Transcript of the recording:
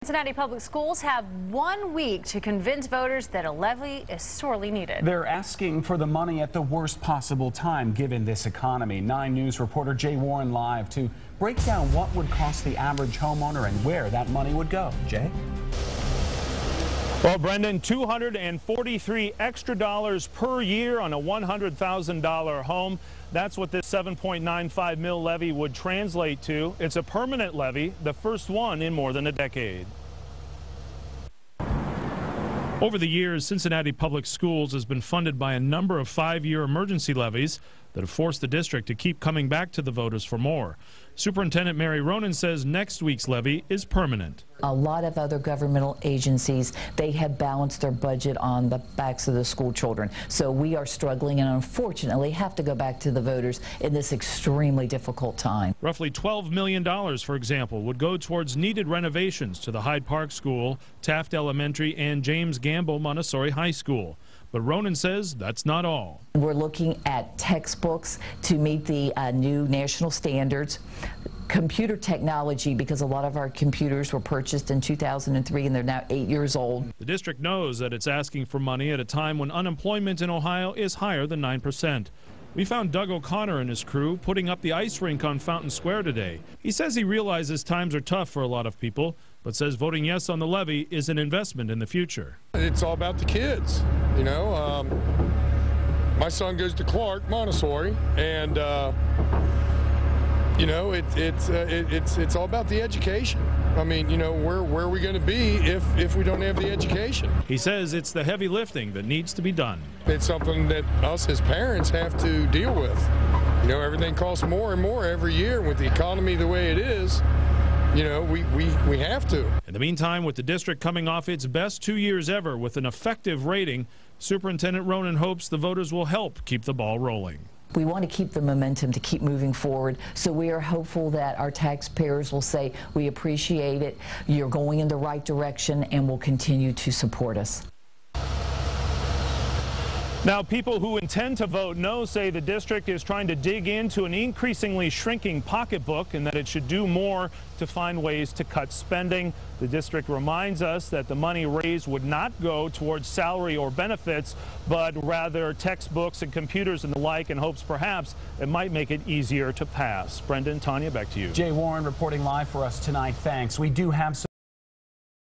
Cincinnati Public Schools have 1 week to convince voters that a levy is sorely needed. They're asking for the money at the worst possible time given this economy. 9 News reporter Jay Warren live to break down what would cost the average homeowner and where that money would go. Jay? Well, Brendan, $243 extra dollars per year on a $100,000 home. That's what this 7.95 mil levy would translate to. It's a permanent levy, the first one in more than a decade. Over the years, Cincinnati Public Schools has been funded by a number of 5-year emergency levies that have forced the district to keep coming back to the voters for more. Superintendent Mary Ronan says next week's levy is permanent. A lot of other governmental agencies, they have balanced their budget on the backs of the school children. So we are struggling and unfortunately have to go back to the voters in this extremely difficult time. Roughly $12 million, for example, would go towards needed renovations to the Hyde Park School, Taft Elementary, and James Gamble Montessori High School. But Ronan says that's not all. We're looking at textbooks to meet the new national standards, computer technology, because a lot of our computers were purchased in 2003 and they're now 8 years old. The district knows that it's asking for money at a time when unemployment in Ohio is higher than 9%. We found Doug O'Connor and his crew putting up the ice rink on Fountain Square today. He says he realizes times are tough for a lot of people, but says voting yes on the levy is an investment in the future. It's all about the kids, you know. My son goes to Clark Montessori, and you know, it's all about the education. I mean, you know, where are we going to be if we don't have the education? He says it's the heavy lifting that needs to be done. It's something that us as parents have to deal with. You know, everything costs more and more every year. With the economy the way it is, you know, we have to. In the meantime, with the district coming off its best 2 years ever with an effective rating, Superintendent Ronan hopes the voters will help keep the ball rolling. We want to keep the momentum to keep moving forward, so we are hopeful that our taxpayers will say, we appreciate it, you're going in the right direction, and will continue to support us. Now, people who intend to vote no say the district is trying to dig into an increasingly shrinking pocketbook and that it should do more to find ways to cut spending. The district reminds us that the money raised would not go towards salary or benefits, but rather textbooks and computers and the like, in hopes perhaps it might make it easier to pass. Brendan, Tanya, back to you. Jay Warren reporting live for us tonight. Thanks. We do have some